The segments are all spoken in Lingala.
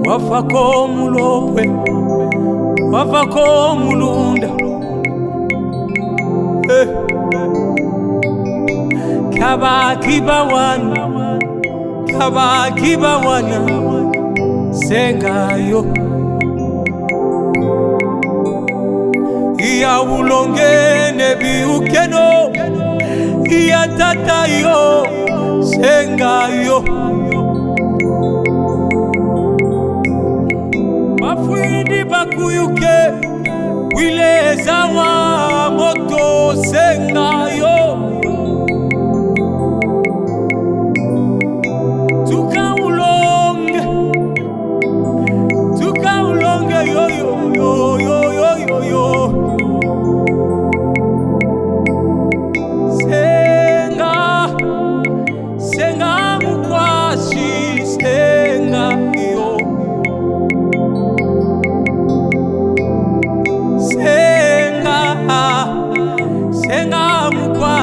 wafako mulopwe wafako mulunda Kabakiba wana sengayo iya ulongene biukeno iya tatayo sengayo mafwindi bakuyuke wileza wa moto sengayo yo yo yo yo yo yo senga mukwashi senga yo senga mukwashi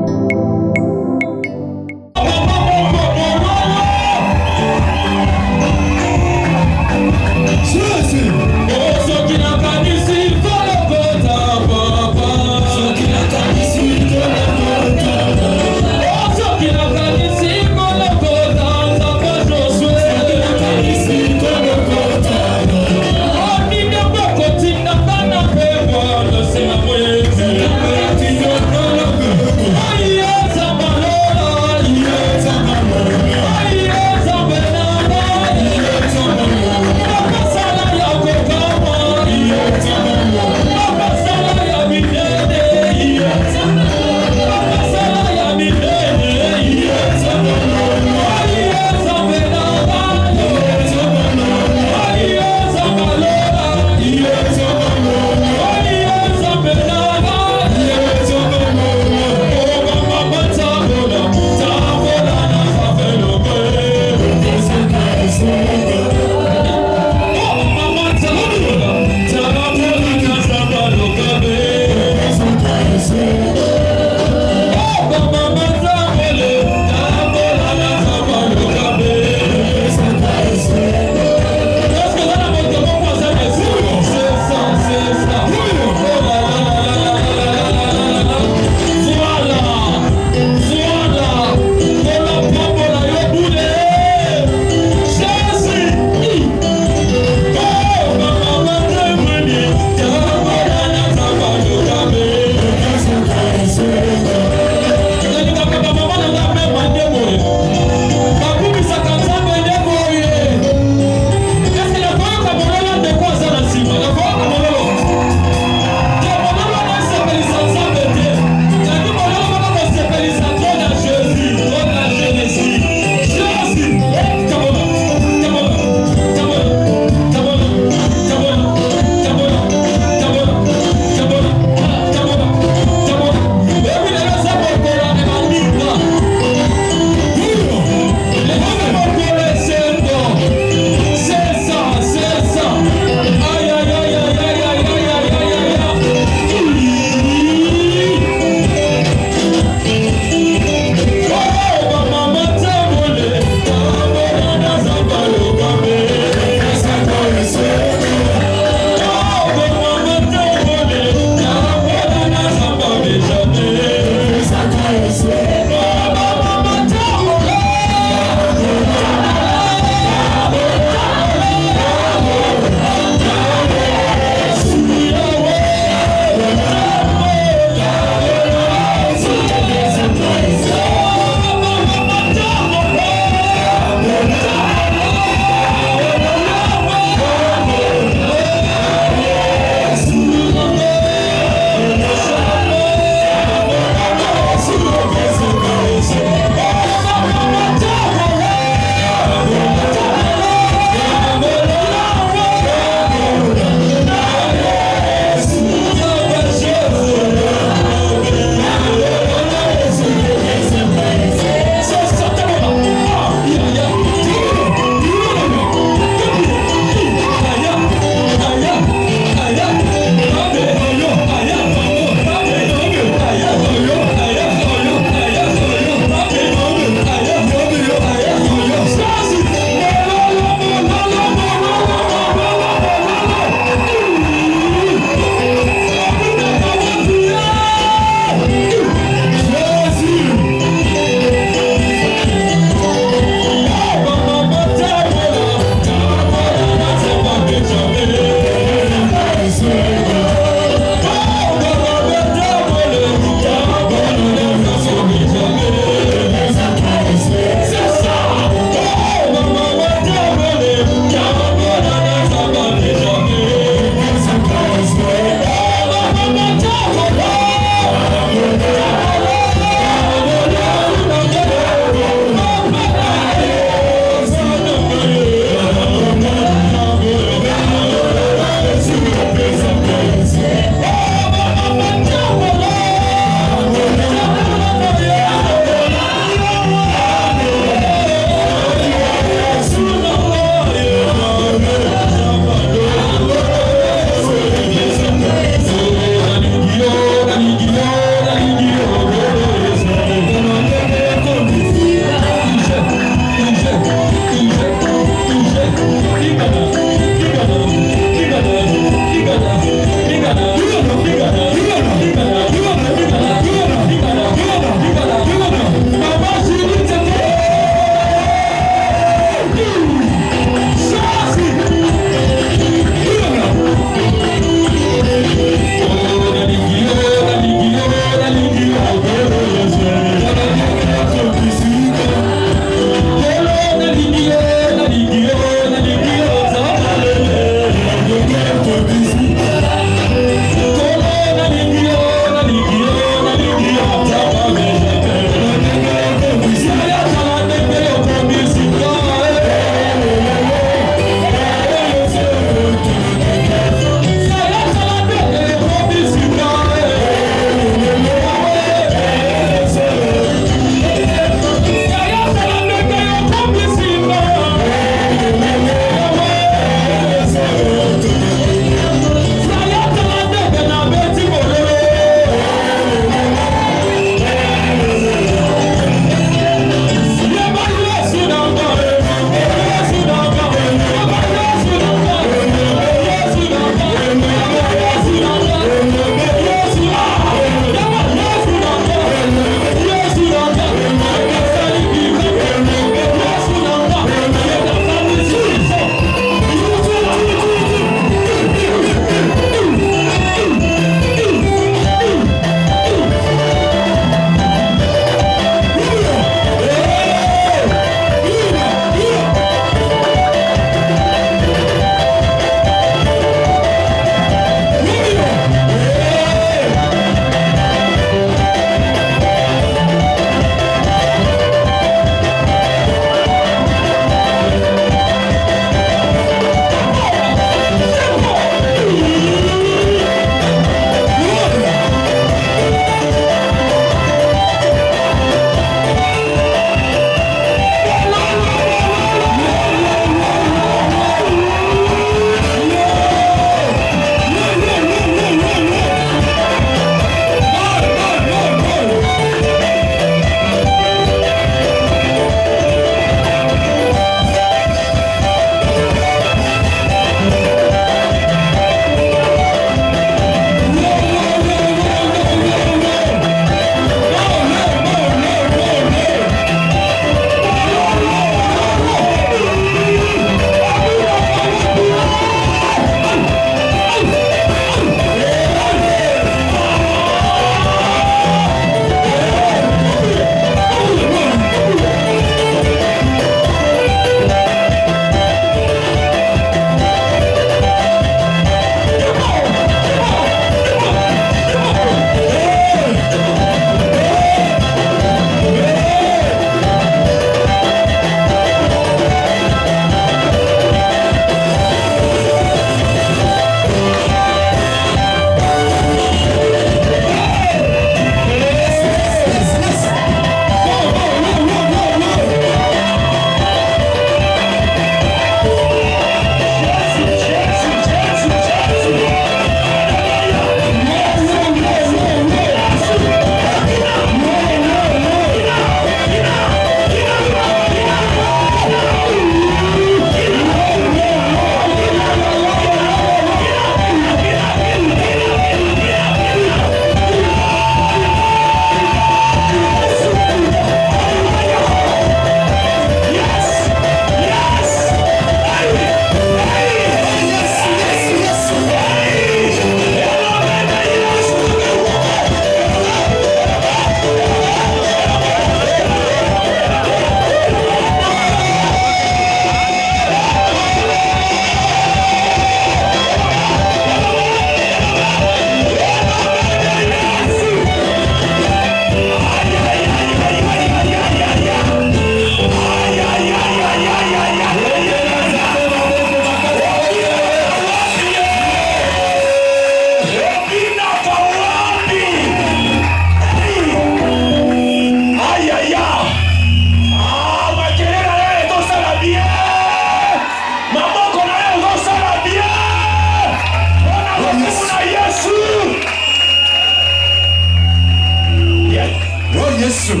Jésus.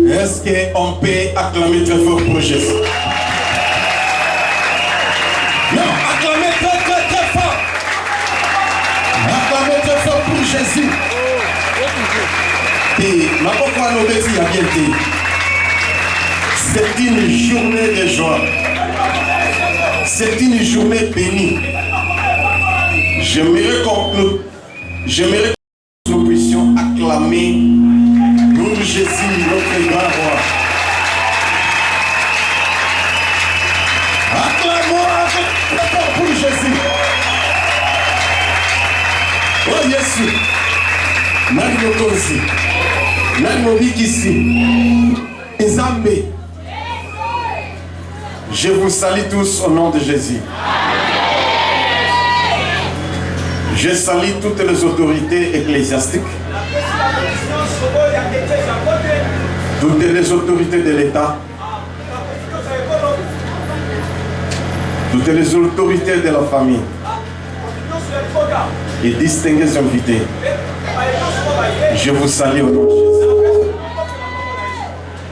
Est-ce qu'on peut acclamer très fort pour Jésus? Non, acclamez très très très fort. Acclamez très fort pour Jésus. Et ma pourquoi nous dit à bien dit, c'est une journée de joie. C'est une journée bénie. J'aimerais que nous puissions acclamer pour Jésus, notre grand roi. Acclamons avec pour Jésus. Oh Jésus. Nani mokonzi. Nani mobikisi. Nzambe. Je vous salue tous au nom de Jésus. Je salue toutes les autorités ecclésiastiques, toutes les autorités de l'État, toutes les autorités de la famille et distingués invités. Je vous salue au nom de Jésus.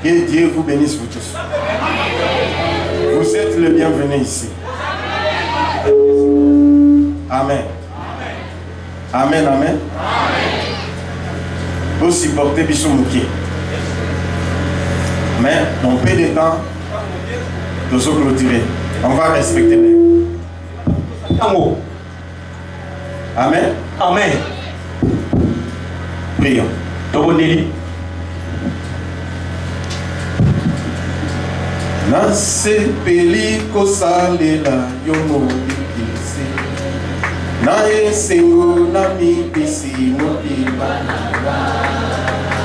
Que Dieu vous bénisse vous tous. Vous êtes les bienvenus ici. Amen. Amen, amen. Vous supportez Bissomouki. Mais dans peu de temps, nous allons clôturer. On va respecter les. Amen. Amen. Prions. Nasepeli kosalela yomo bikisi na esengo na mibisi motibana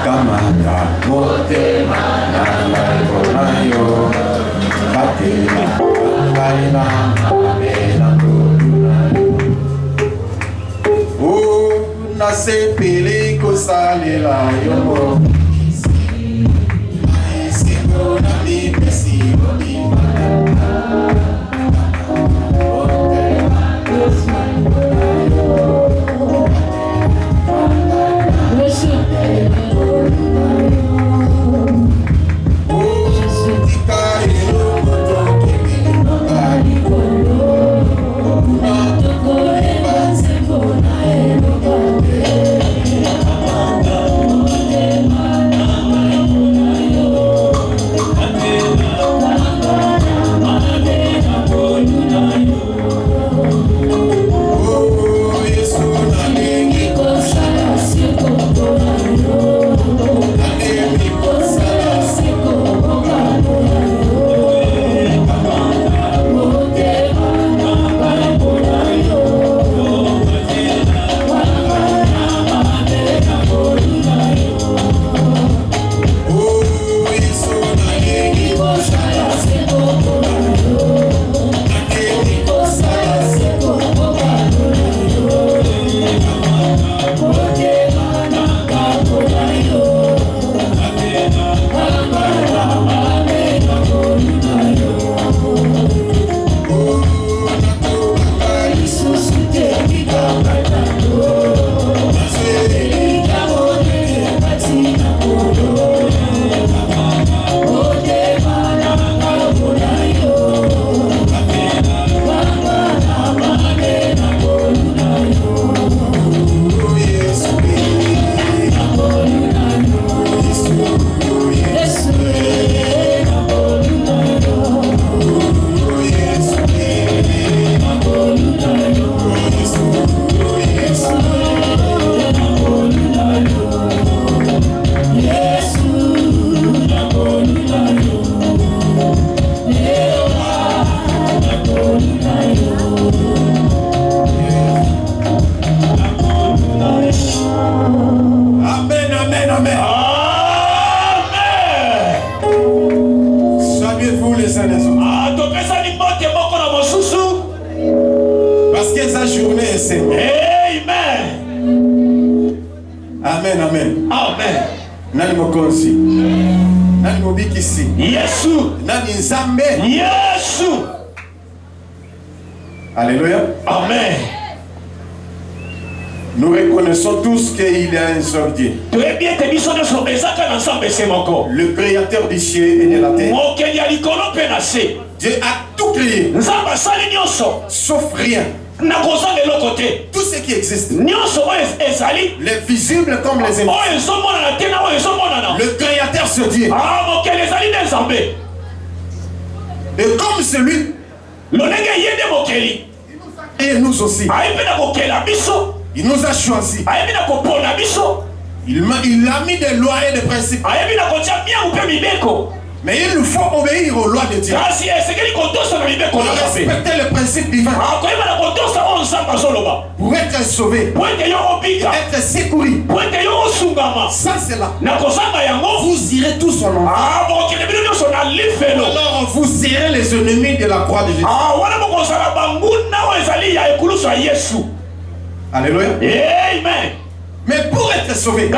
kamata motema na nayo batela kaina amena koduna o nasepeli kosalela yomo bikisi na esengo na mibisi Nani mokonzi. Nani mobikisi. Yesu. Nani nzambe. Yesu. Alléluia. Amen. Nous reconnaissons tous qu'il y a un seul Dieu. Le créateur du ciel et de la terre. Dieu a tout créé. Sauf rien. Tout ce qui existe. Les visibles comme les invisibles. Le créateur se dit. Et comme celui. Et nous aussi. Il nous a choisis. Il a mis des lois et des principes. Mais il nous faut obéir aux lois de Dieu. Respecter les principes divins. Pour être sauvé. Pour être secouru. Ça c'est là. Vous irez tous en enfer. Alors vous serez les ennemis de la croix de Jésus. Alléluia. Amen. Mais pour être sauvé.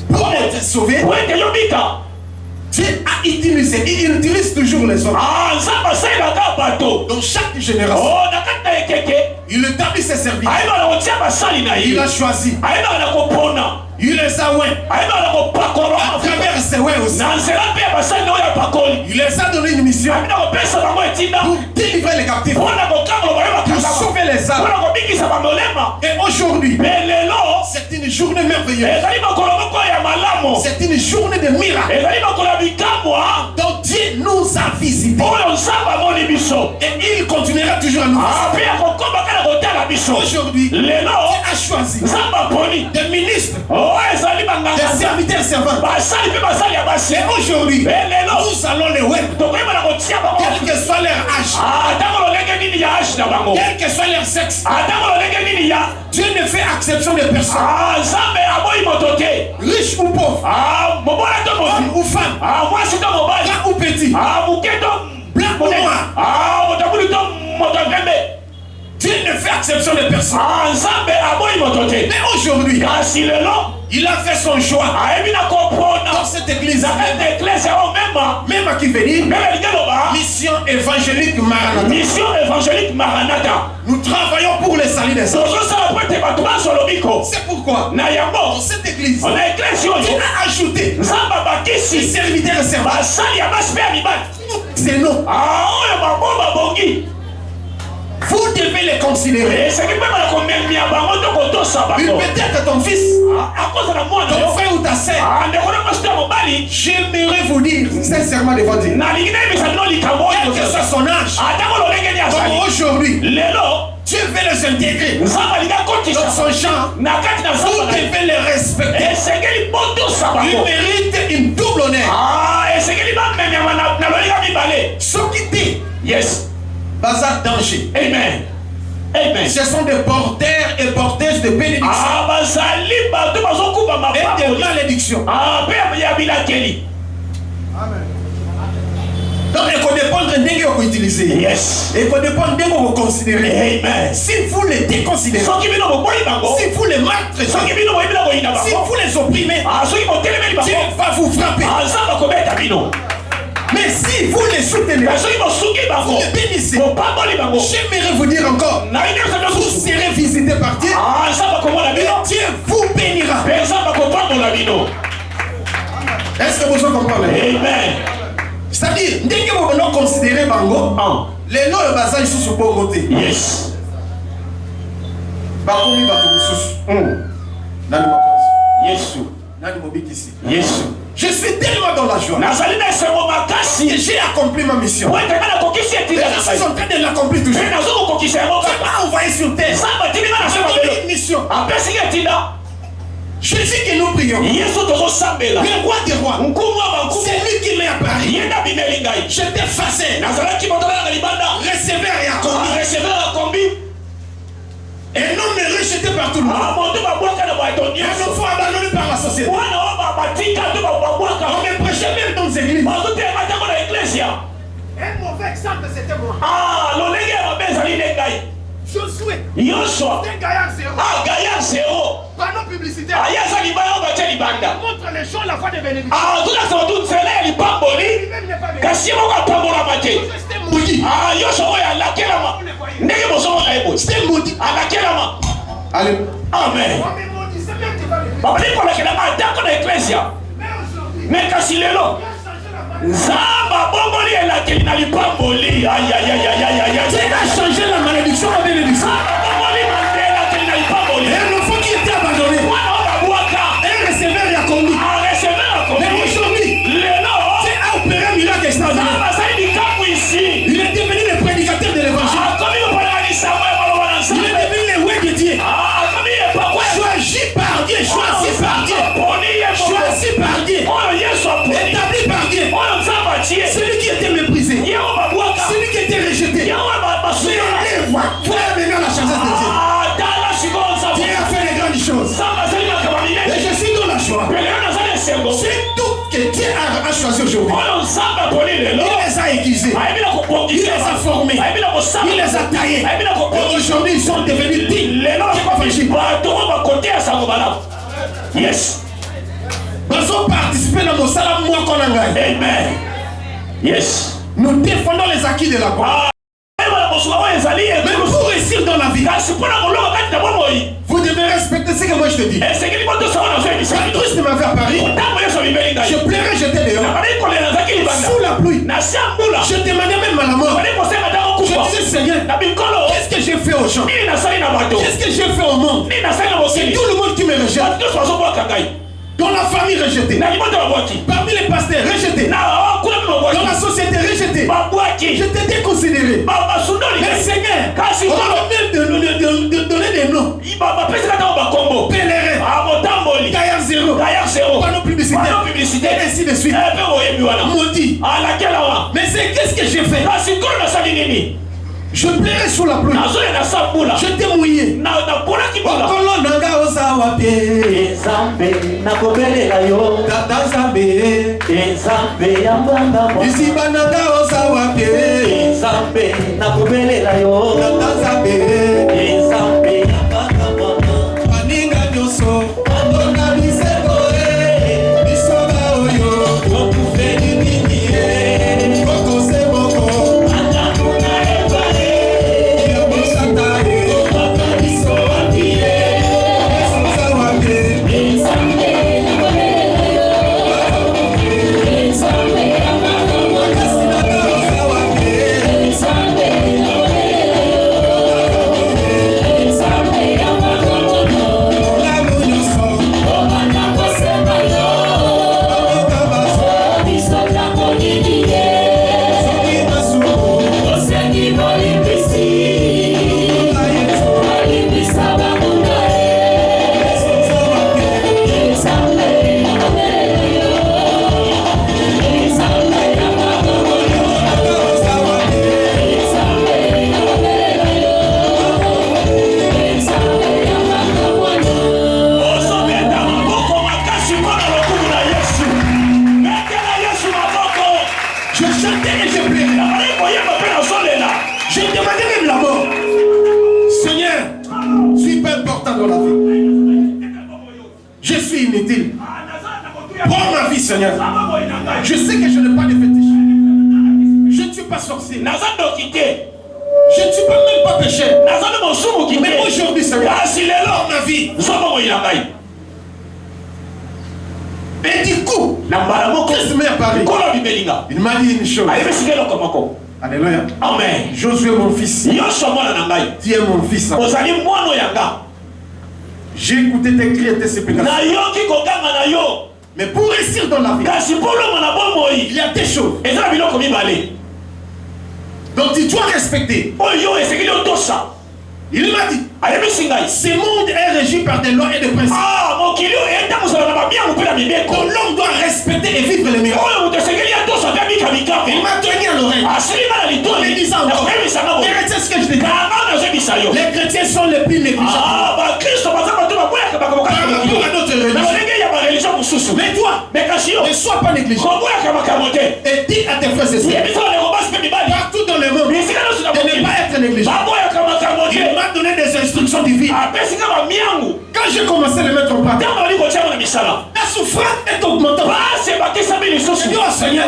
Pour être sauvé, Dieu a utilisé, il utilise toujours les hommes. Dans chaque génération, il établit ses serviteurs. Il a choisi. Il les a oués. À travers ses oués aussi. Il les a donné une mission pour délivrer les captifs, pour sauver les âmes. Et aujourd'hui, c'est une journée merveilleuse. C'est une journée de miracles. Donc Dieu nous a visités. Et il continuera toujours à nous visiter. Aujourd'hui, Dieu a choisi des ministres, des serviteurs servants. Et aujourd'hui, nous allons les web. Quel que soit leur âge, quel que soit leur sexe, Dieu ne fait exception de personne. Riche ou pauvre, homme ou femme, grand ou petit, blanc ou noir. Dieu ne fait exception de personne. Mais aujourd'hui, il a fait son choix dans cette église. Même à qui venir, mission évangélique Maranatha. Nous travaillons pour les salut des âmes. C'est pourquoi dans cette église, Dieu a ajouté des serviteurs et servantes. C'est nous. Vous devez les considérer. Peut-être ton fils, ton frère ou ta sœur. J'aimerais vous dire sincèrement devant Dieu, quel que soit son âge, comme aujourd'hui, Dieu veut les intégrer dans son champ. Vous devez les respecter. Ils méritent une double honneur. Ce qui dit, yes. Bazar danger. Amen. Amen. Ce sont des porteurs et porteuses de bénédiction. Et de malédiction. Amen. Donc, il faut dépendre de ce que vous utilisez. Yes. Il faut dépendre de ce que vous considérez. Amen. Si vous les déconsidérez, si vous les maltraitez, si vous les opprimez, Dieu va vous frapper. Mais si vous les soutenez, vous les bénissez, j'aimerais vous dire encore, vous serez visités par Dieu. Et Dieu vous bénira. Est-ce que vous comprenez? Amen. C'est-à-dire, dès que vous allez considérer Bango, les noms de Bazar sont sur le bon côté. Yes. Je suis tellement dans la joie. J'ai accompli ma mission. Je suis en train de l'accomplir toujours. Je m'ai envoyé sur terre. J'ai une mission. Jésus que nous prions, le roi des rois, c'est lui qui m'est apparu. J'étais facé, receveur et accompli. Et non me rejeté par tout le monde. Un enfant abandonné par la société. On me prêchait même dans les églises. Un mauvais exemple, c'était moi. Josué. Un gaillard zéro. panneau publicitaire. Montre les gens la voie de bénédiction. C'était maudit. Allez. Amen. Mais kasi lelo Zamba bomboli et la kelina pamboli. Aïe aïe aïe aïe aïe aïe. C'est à changer la malédiction en bénédiction. Bomboli mandela kelina pamboli. Et un enfant qui était abandonné. Un receveur y a conduit. Mais aujourd'hui, c'est à opérer un miracle extraordinaire. Il est devenu le prédicateur de l'évangile. Il est devenu le roi de Dieu. Choisi par Dieu, choisi par Dieu. Choisi par Dieu. Établi par Dieu. Celui qui était méprisé. Celui qui était rejeté. Voilà maintenant la chance de Dieu. Dieu a fait les grandes choses. Et je suis dans la joie. C'est tout que Dieu a choisi aujourd'hui. Il les a aiguisés. Il les a formés. Il les a taillés. Et aujourd'hui, ils sont devenus dignes. Yes. Nous avons participé dans nos salams moi qu'on a gagné. Amen. Yes. Nous défendons les acquis de la croix. Mais pour réussir dans la vie, vous devez respecter ce que moi je te dis. Quand Christ m'avait apparu, je pleurais, j'étais dehors. Sous la pluie. Je demandais même à la mort. Je disais, Seigneur, qu'est-ce que j'ai fait aux gens? Qu'est-ce que j'ai fait au monde? C'est tout le monde qui me rejette. Dans la famille rejetée. Parmi les pasteurs rejetés. Dans la société rejetée. Je t'ai déconsidéré. Mais Seigneur, on va même de donner des noms. Pèlerin. Gaillard zéro. Panneau publicitaire. Et ainsi de suite. Maudit. Mais c'est qu'est-ce que j'ai fait? Je pleurais sous la pluie. J'étais mouillé. Okolo nanga osawa pie. Zambe nakobelela yo. Tata Zambe. Zambe yambanga mo. Isiba nanga osawa pie. Zambe nakobelela yo. Tata Zambe. Zambe yambanga mo. Paninga nyoso. Andona biseko e. Bisoba oyo. Okufeni nini e. Koko semoko. Seigneur, je sais que je n'ai pas de fétiche. Je ne suis pas sorcier. Je ne suis pas même pas pécheur. Mais aujourd'hui, Seigneur, dans ma vie. Et du coup, Christ m'est apparu. Il m'a dit une chose. Alléluia. Amen. Josué mon fils. Tu es mon fils. J'ai écouté tes cris et tes supplications. Mais pour réussir dans la vie, il y a des choses dont tu dois respecter. Il m'a dit, ce monde est régi par des lois et des principes. Donc l'homme doit respecter et vivre les miracles. Il m'a tenu à l'oreille. En me disant encore, les chrétiens, ce que je te dis, les chrétiens sont les plus négligeables. Mais toi, ne sois pas négligent. Et dis à tes frères et sœurs, partout dans le monde, de ne pas être négligent. Il m'a donné des instructions. instructions divines. Quand j'ai commencé à les mettre en pratique, la souffrance est augmentante. Oh Seigneur,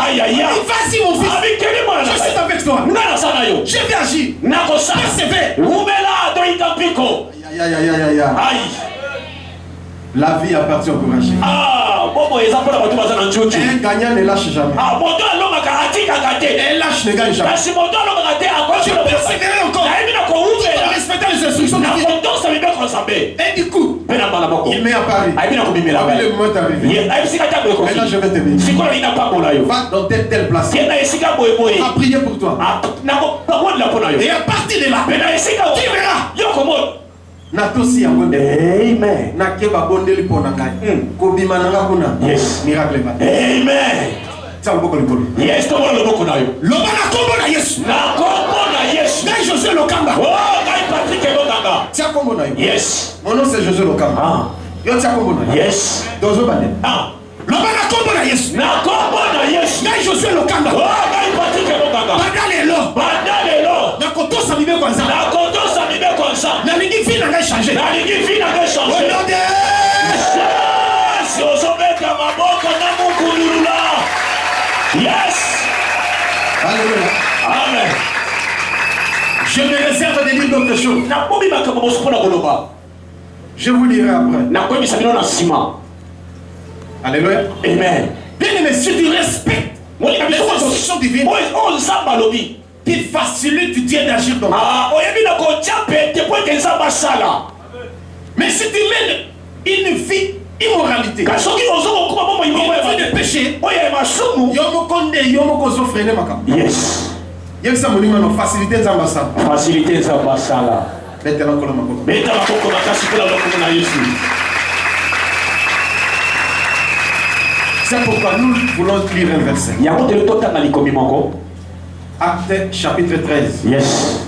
aïe aïe aïe, vas-y mon fils, je suis avec toi. Je vais agir. Persévère. Aïe aïe aïe aïe aïe. La vie appartient au courageux. Un gagnant ne lâche jamais. Un lâche ne gagne jamais. Je persévérer encore. Je respecte les instructions divines. Et du coup, il met à Paris. Le moment est arrivé. Maintenant je vais te bénir. Va dans telle place. On va prier pour toi. Et à partir de là, tu verras. Natosi Amen. Nakeba bondeli ponangai. Kobima nanga kuna. Yes. Miracle ba. Amen. Tsamboko libolo. Yes, to wala loboko na yo. Loba na kombo na Yesu. Na kombo na Yesu. Ngai Josué Lokamba. Oh, ngai Patrick Lokamba. Tia kombo na yo. Yes. Mon nom c'est Josué Lokamba. Ah. Yo tia kombo na yo. Yes. Dozo bane. Ah. Loba na kombo na Yesu. Na kombo na Yesu. Ngai Josué Lokamba. Oh, ngai Patrick Lokamba. Badalelo. Badalelo. Na kotosa bibe kwanza. Na kotosa bibe kwanza. Na lingi fi na ngai changer. Na lingi fi na ngai changer. Au nom de Jésus. Ozobeka maboko na mukulula. Yes. Alléluia. Amen. Je me réserve de dire d'autres choses. Na bobi makambo sopona koloba. Je vous dirai après. Na komi sabino na sima. Alléluia. Amen. Bien aimé, si tu respectes les instructions divines, on zamba lobi. qui facilite Dieu d'agir dans ah, mais si tu mènes une vie immoralité, une vie de péché, yes. Facilité c'est pourquoi nous voulons lire un verset. Acte chapitre 13. Yes.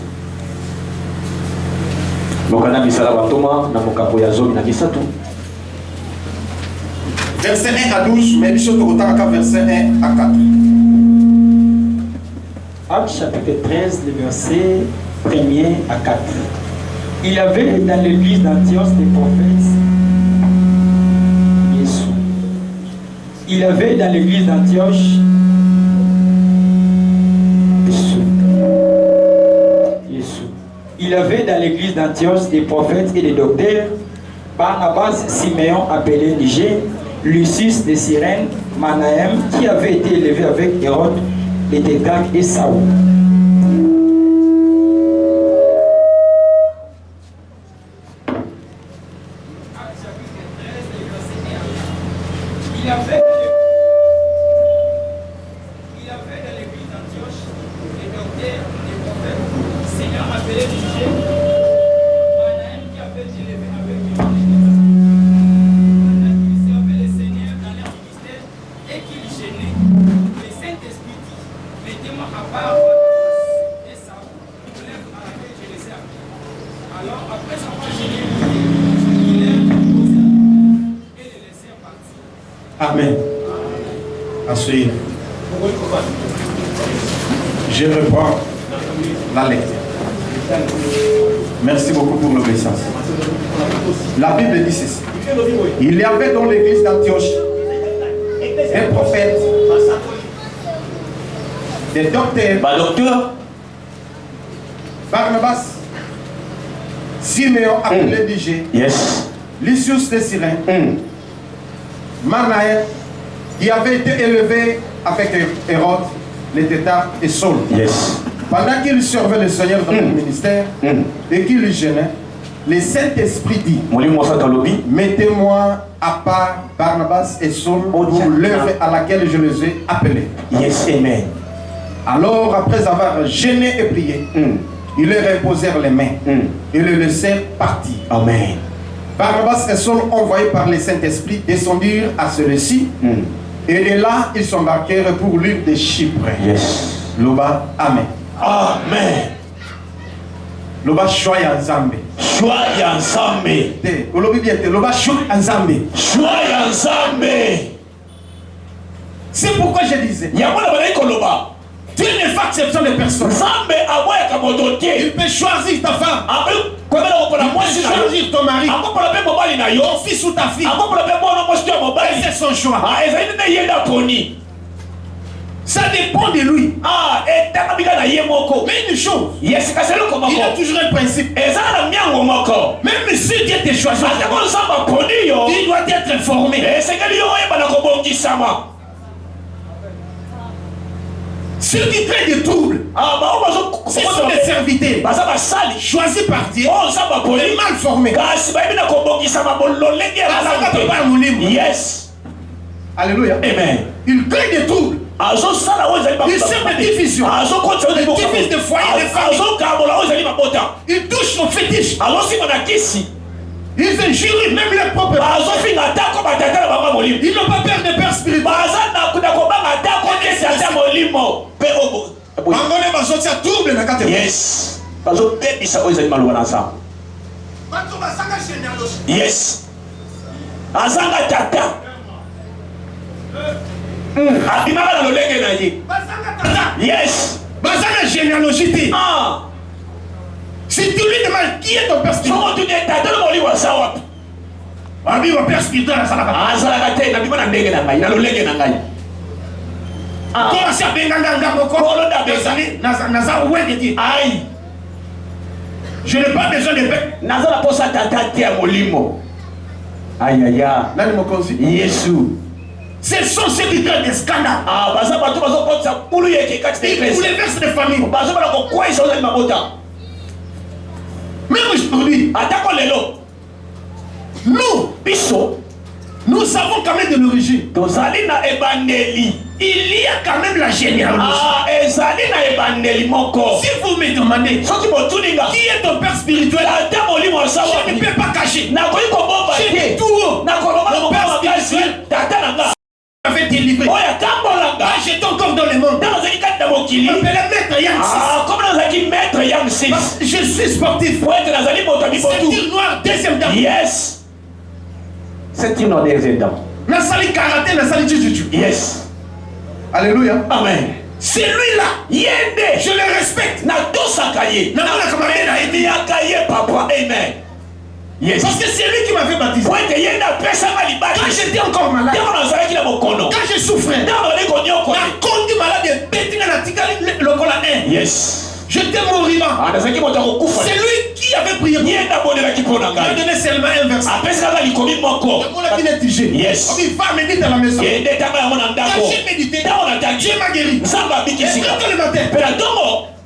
Verset 1 à 12, mais verset 1 à 4. Acte chapitre 13, le verset 1er à 4. Il y avait dans l'église d'Antioche des prophètes. Jésus. Il y avait dans l'église d'Antioche Il y avait dans l'église d'Antioche des prophètes et des docteurs, Barnabas, Siméon appelé Niger, Lucius de Cyrène, Manahem, qui avait été élevé avec Hérode, et Tétac et Saoul. Il y avait dans l'église d'Antioche des docteurs, des prophètes, Seigneur appelé Niger, Manahem qui avait été élevé avec Hérode, qui servait le Seigneur dans leur ministère et qui le gênait. Le Saint-Esprit dit, mettez-moi à part et Saoul, lève à laquelle je les ai appelés. Alors après avoir gêné, il leur imposa et les laissèrent partir. Amen. Asseyez. Je reprends la lecture. Merci beaucoup pour l'obéissance. La Bible dit ceci. Il y avait dans l'église d'Antioche des prophètes, des docteurs, Barnabas, Siméon appelé Niger, yes. Lucius de Cyrène, Manahem, qui avait été élevé avec Hérode, les Tétarques et Saul. Yes. Pendant qu'il servait le Seigneur dans le ministère et qu'il le gênait, le Saint-Esprit dit, mettez-moi à part Barnabas et Saul pour l'œuvre à laquelle je les ai appelés. Yes, amen. Alors, après avoir gêné et prié, ils leur imposèrent les mains et le laissèrent partir. Amen. Barnabas et Saul, envoyés par le Saint-Esprit, descendirent à celui-ci et de là, ils s'embarquèrent pour l'île de Chypre. Yes. Loba, amen. Amen. Loba, choya nzambe. Choya nzambe. Olobi bien te, loba, choya nzambe. Choya nzambe. C'est pourquoi je disais, Dieu n'est pas acceptant des personnes. Il peut choisir ta femme. Il peut choisir ton mari. Ton fils ou ta fille. Et c'est son choix. Ça dépend de lui. Mais une chose, il a toujours un principe. Même si Dieu te choisit, il doit être formé. Ceux qui créent des troubles, ce sont des serviteurs choisis par Dieu, les mal formés. Yes. Alléluia. Amen. Ils créent des troubles. Ils servent des divisions. Des divisions de foyer, de famille. Ils touchent nos fétiches. Ils injurient même leur propre père. Ils n'ont pas peur des pères spirituels. Yes. Yes. Azanga tata. Abimaka na lolenge na ye. Yes. Bazana généalogie. Si tu lui demandes qui est ton père spirituel, Abi wa père spirituel à Salaka. Salaka na bima na ndenge na ngai na lolenge na ngai. Comment ça benganga ngako kolo da bezali naza wengeti. Aïe. Je n'ai pas besoin de paix. Naza la posa tata te molimo. Aïe aïe aïe. Nani mokonzi? Yesu. Ce sont ceux qui créent des scandales. Baza bato bazo kotsa pulu yeke kati de église. Pour les verses de famille. Bazo bala ko kwa iso za mabota. Même aujourd'hui, atako lelo. Nous, biso, nous savons quand même de l'origine. Tozali na ebandeli. Il y a quand même la généalogie. Ezali na ebandeli moko. Si vous me demandez qui est ton père spirituel, je ne peux pas cacher. Je dis tout haut. Mon père spirituel avait délivré. J'étais encore dans le monde. Je m'appelais Maître Yang 6. Je suis sportif. C'est-à-dire noir, deuxième dame. Yes. C'est une deuxième dame. Nasali karaté, nasali jiu-jitsu. Yes. Alléluia. Amen. Celui-là, Yende, je le respecte. Na tous akaye. Na akaye papa. Amen. Yes. Parce que c'est lui qui m'avait baptisé. Quand j'étais encore malade, quand je souffrais, yes. J'étais moribond. C'est lui qui avait prié pour moi. Il m'a donné seulement un verset. Yes. Il va méditer à la maison. Quand j'ai médité, Dieu m'a guéri. Et quand le matin,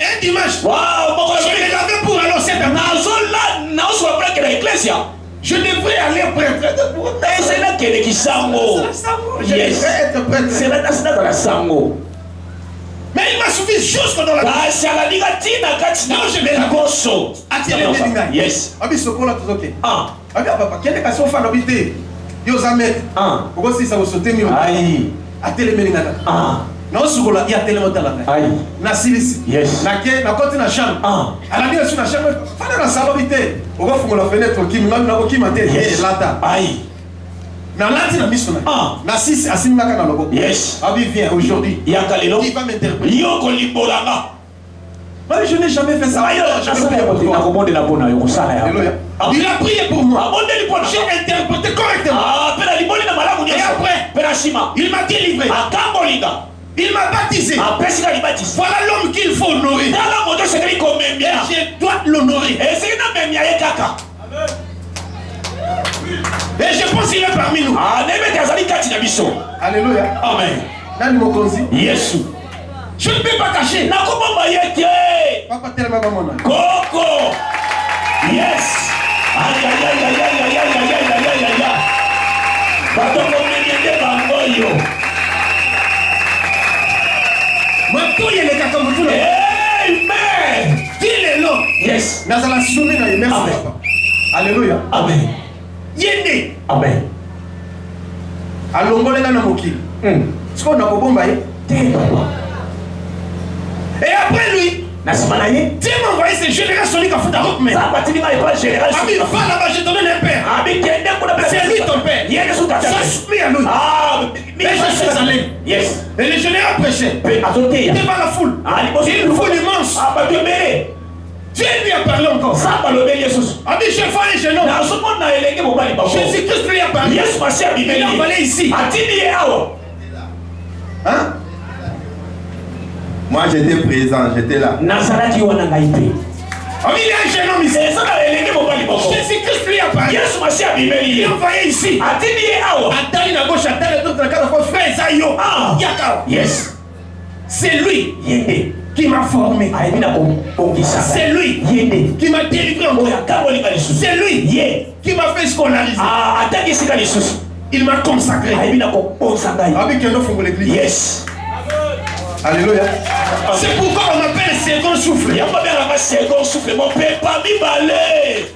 un dimanche, je me levais pour aller au Saint-Bernard. Je devrais aller prêtre. Je devrais être prêtre. Mais il m'a suffi jusque dans la vie. Non, je vais la gosse. Yes. Abi sokola tuzoke. Abi papa, kende kaso fa nobité. Yo zamet. Okosi sa osote mi. Aïe. Atele melingana. Na osukola ya tele motala. Aïe. Na silisi. Yes. Na ke na koti na chambre. Ala ni sur na chambre. Fana na salobité. Okofungola fenêtre ki ngami na ko ki mate. Lata. Aïe. Na lati na misona. Na sisi asimaka na lobo. Yes. Abi vient aujourd'hui. Il va m'interpréter. Yoko liboranga. Mais je n'ai jamais fait ça. Il a prié pour moi. J'ai interprété correctement. Et après, il m'a délivré. Il m'a baptisé. Voilà l'homme qu'il faut honorer. Je dois l'honorer. Et je pense qu'il est parmi nous. Alléluia. Amen. Yes. Je ne peux pas cacher. Papa tellement mon âme. Coco. Yes. Aïe aïe aïe aïe aïe aïe aïe aïe aïe aïe aïe. Batongo meniende bangoyo. Maintenant il y a les cacamoutous. Amen. Dis-le non. Yes. Nazala soumé na merci papa. Alléluia. Amen. Yende. Amen. Alongole na mokili. Ce qu'on a kobomba ye. Et après lui, Dieu m'a envoyé ces générations qui ont fait ta route. Mais va là-bas, je te donne un père. C'est lui ton père. Sois soumis à lui. Yes. Et le général prêchait Pe atoteya. devant la foule. Une foule immense. Abatembele. Dieu lui a parlé encore. Ça balobeli Jesus. A dit, je vois les jeunes hommes. Na somo na elenge mobali bango. Jésus-Christ lui a parlé. Yesu masi abimeli. Il a envoyé ici. Atindi ye awa. Hein? Moi j'étais présent, j'étais là. Nazarati wana ngai pe. Ah oui, il y a un jeune homme ici. Eza na elenge mobali bango. Jésus-Christ lui a parlé. Yesu masi abimeli Il ye. a envoyé ici. Atindi ye awa. Attends, à gauche, attends, le truc, la fois, frère Zayo. Ah. Yaka. Yes. C'est lui Yende. qui m'a formé. Ayebi na kongisa. C'est lui Yende. qui m'a délivré encore. Oya kabolinga lisusu. C'est lui Ye. qui m'a fait scolariser. Ah, ataki sika lisusu. Il m'a consacré. Ayebi na kobonza ngai. Avec un autre l'église. Yes. Alléluia. C'est pourquoi on appelle second souffle. Yamba bien la second souffle mon père pas mi balé.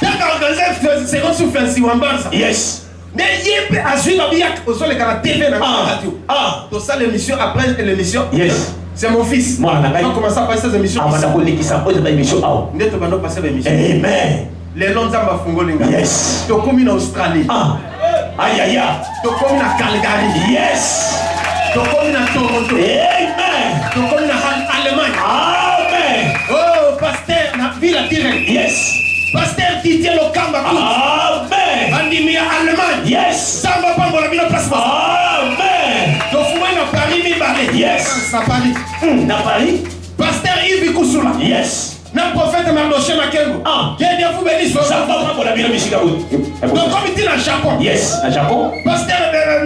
D'accord, organisé second souffle ainsi Wambanza. Yes. Mais il peut assurer au sol de la TV dans la radio. Ah. Tout ça l'émission après l'émission. Yes. C'est mon fils. Moi on va commencer à passer ces émissions. Ah, on a collé qui s'appelle cette émission. Nous devons passer l'émission. Amen. Les noms d'Amba Fungolinga. Yes. Tu comme en Australie. Ah. Aïe aïe aïe. Tu comme en Calgary. Yes. Tu comme en Toronto. Amen. Tu comme en Allemagne. Amen. Oh, pasteur, na ville à Tirel. Yes. Pasteur Didier Lokamba. Amen. Andimi à Allemagne. Yes. Samba Pambo la ville place. Amen. Tu fumé na Paris mi balé. Yes. Na Paris. Na Paris. Pasteur Yves Kousoula. Yes. Na prophète Mardoché Makengo. Ah. Dieu vous bénisse. Ça va pas pour la ville de Michigan. Donc comme il dit dans Japon. Yes. Na Japon. Pasteur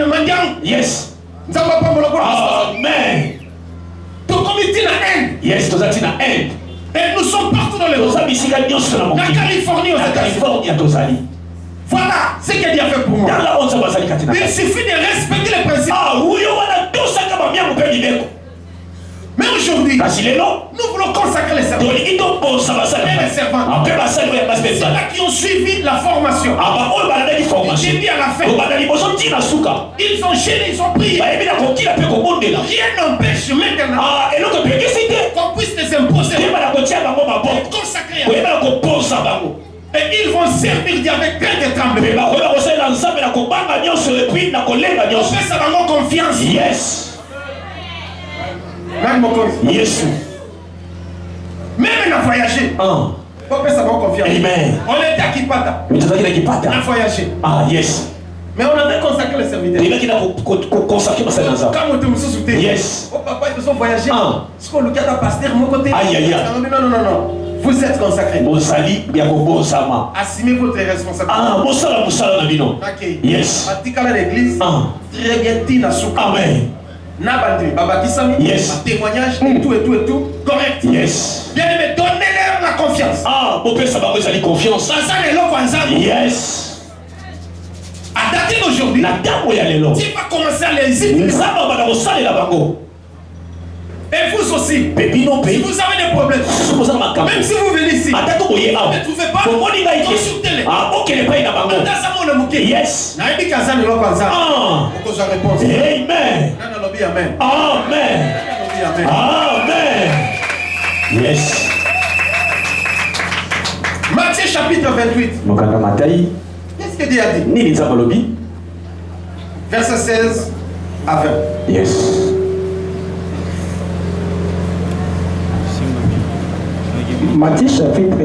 Mandiang. Yes. Samba Pambo la place. Amen. Donc comme il dit dans Inde. Yes. Tozati na Inde. Et nous sommes partout dans le monde. Toza Michigan nyonso na La mokili. Californie aux Na États-Unis. Californie ya tozali. Voilà ce que Dieu a fait pour moi. Dans la honte bazali katina. Il suffit de respecter les principes. Ah, uyo wana tosaka ba miango pe mibeko. Mais aujourd'hui, Kasi lelo nous voulons consacrer les servants. tolingi tobosa basali. Et les servants. Après basali oyo basi C'est pesa. là qui ont suivi la formation. Ah, ba oyo balandaki formation. J'ai dit à la fin. Obanda liboso ntina suka. Ils ont gêné, ils ont prié. Bayebi na kokila pe kobondela. Rien n'empêche maintenant Ah, eloko pekisi te. qu'on puisse les imposer. Koyeba na kotia bango maboko. Consacrer à Koyeba na kobosa bango. et ils vont servir Dieu avec crainte et tremblement. Pe bakoyeba kosalela nzambe na kobanga nyonso epuis na kolenga On nyonso. fait ça dans nos confiance. Yes. Même mon confiance. Yesu. Même on a voyagé. Ah. On fait ça dans nos confiance. Amen. On était à Kipata. Mitazaki na On a kipata. voyagé. Ah, yes. Mais on avait consacré les serviteurs. Toyebaki na kosaki basali na nzambe. Quand on était sous souté. Yes. Oh papa, ils ont voyagé. Ah. Ce qu'on le garde à pasteur, mon côté. Aïe, aïe, aïe. Non, non, non, non. Vous êtes consacrés. Bozali ya kobosama. Assumez votre responsabilité. Ah, mosala mosala na bino. Ok. Yes. Atikala l'église. Ah. Très bien, Tina Souka. Amen. Nabandi, Baba Kisami. Yes. Un témoignage, et tout, et tout, et tout. Correct. Yes. Bien aimé, donnez-leur la confiance. Ah, bopesa bango ezali confiance. Ça, ça, les lois, Yes. à dater d'aujourd'hui, Na ntango ya lelo. tu vas commencer à les étudier. Nzambe abanda kosalela bango. Et vous aussi, Pe bino si pe. vous avez des problèmes, Soki ozala makambo. même si vous venez ici, Ata tokoye awa. ne trouvez pas, Bomoni ngai te. consultez-les. Ah, okele epai na bango. Ata ça, mon amour. Yes. Naïbi Kazan, les lois, Kazan. Ah. Pourquoi j'ai réponse? Amen. Nana lobby, amen. Amen. Nana lobby, amen. Amen. Yes. Matthieu chapitre 28. Mokanda Matai. Qu'est-ce que Dieu a dit? Nini nzambe alobi? Verset 16 à 20. Yes. Matthieu chapitre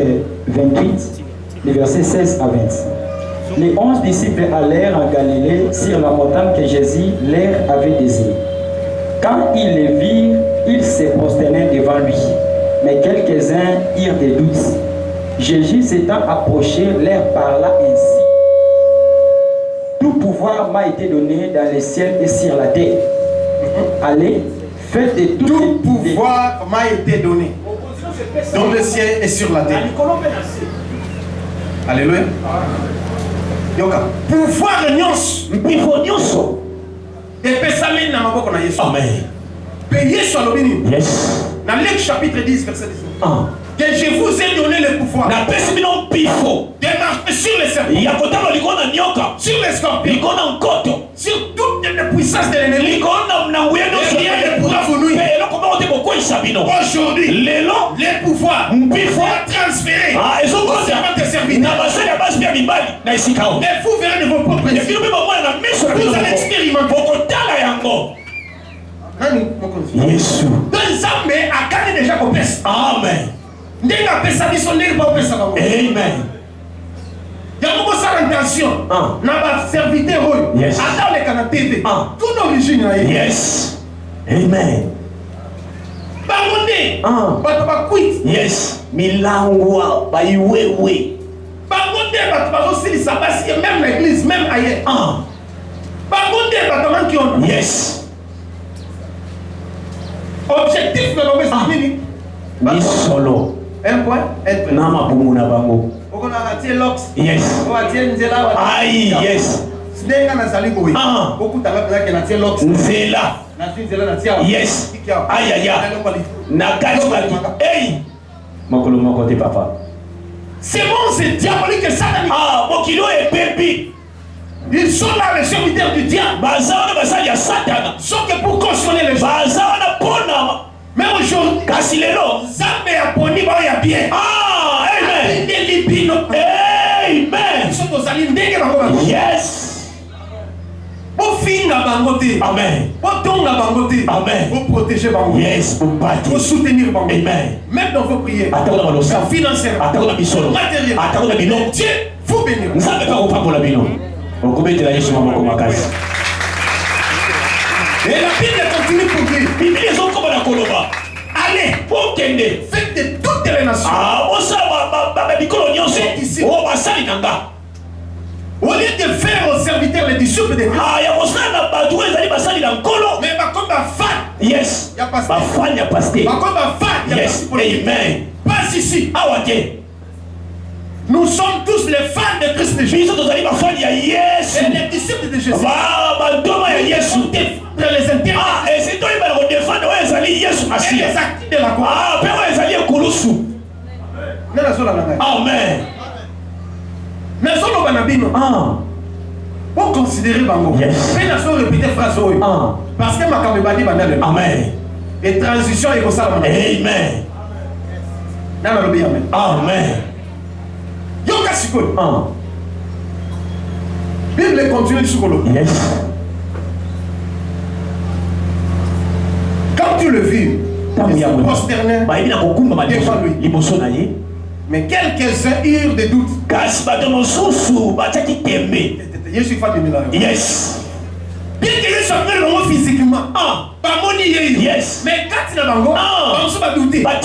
28, les versets 16 à 20. Les 11 disciples allèrent en Galilée sur la montagne que Jésus leur avait désignée. Quand ils le virent, ils se prosternèrent devant lui. Mais quelques-uns eurent des doutes. Jésus s'étant approché, leur parla ainsi. Tout pouvoir m'a été donné dans le ciel et sur la terre. Allez, faites de Tout toutes les... pouvoir m'a été donné dans le ciel et sur la terre. Alléluia. Yoka. Pouvoir nyonso. Mpifo nyonso. Epesami na maboko na Yesu. Amen. Pe Yesu alobi nini? Yes. Dans Luc chapitre 10 verset 19. Ah. Que je vous ai donné le pouvoir Napesi bino mpifo. de marcher sur les serpents, Ya kotanga likolo na nyoka. sur les scorpions, Likolo na nkoto. sur toutes les puissances de l'ennemi. Likolo na nguya nyonso. Rien ne pourra vous nuire. Pe eloko moko te kokweyisa bino. Aujourd'hui, Lelo. les pouvoirs Mpifo. vont transférer Ah, aux ezokota. servants de serviteurs. Na basali ya basi mpe ya mibali. Na esika o. Mais vous verrez de vos propres yeux. Ebino mpe bomona na miso na Vous bino allez moko. expérimenter. Bokotala Nani mokonzi? Yesu. Donc Nzambe akani déjà kopesa. Amen. Ndenge apesa biso ndenge ba opesa bango. Amen. Yango kosala intention na ba serviteur oyo. Yes. Ata oleka na TV. Tout l'origine na ye. Yes. Amen. Bango nde bato bakwiti. Yes. Milangwa baiwewe. Bango nde bato bazosilisa basi même na église même ailleurs. Bango nde bato manki ono. Yes. Objectif de l'homme c'est nini? Ni solo. Un point, être. Na mabumu na bango. Okona atie lox. Yes. O atie nzela wa. Aïe, yes. Sinenga na zali boy. Beaucoup tanga pena ke na tie lox. Nzela. Na tie nzela na tie. Yes. Aïe aïe aïe. Na kati bali. Hey. Makolo moko te papa. C'est bon, c'est diabolique et satanique. Mokilo et pépi. Ils sont là les serviteurs du diable. Bazaona basali ya Satan. Sauf que pour cautionner les gens. Bazaona pona. Mais aujourd'hui, Kasilelo. Zambe a poni ba ya bien. Amen. Libino. Amen. Ils sont aux alliés ndenge bango. Yes. Pour finir bango te. Amen. Pour tonga bango te. Amen. Pour protéger bango. Yes, pour battre. Pour soutenir bango. Amen. Même dans vos prières. Attends dans le financièrement. Attends dans bisolo. Matériel. Attends dans bino. Dieu vous bénir. Nous savons pas comment pour la bino. On commet de la Yesu mama makasi. Et la Bible continue pour dire. Bible les autres comme la koloba. Allez, pour kende. faites de toutes les nations. On sait ba bikolo nyonso. Oh basali nanga. Au lieu de faire aux serviteurs les disciples de Christ. Ya kosala ba doué ezali basali na nkolo. Mais ba comme ba fan. Yes. Ya pasteur. Ba fan ya pasteur. Ba comme ba fan. Yes. Amen. Pas ici. Awake. Nous sommes tous les fans de Christ de Jésus. Biso tozali ba fan ya Yesu. Et les disciples de Jésus. Ba doma ya Yesu. Les intérêts. Et c'est toi qui vas le défendre. Ouais, ezali Yesu Et Masiya. les actifs de la croix. Pe ouais ezali ekulusu. Nana sola na ngai. Amen. Mais solo banabino. Pour considérer bango. Yes. Mais na so répéter phrase oyo. Parce que makambe bandi bandale. Amen. Et transition et ça. Amen. Nana lobi amen. Amen. Yoka sikoyo. Bible continue sukolo. Yes. Quand tu le vis, prosterné devant lui. Mais quelques-uns eurent des doutes. Jésus fait des miracles. Yes. Bien que Jésus soit fait physiquement, yes. mais quand il a bango, on se va douter. Papa.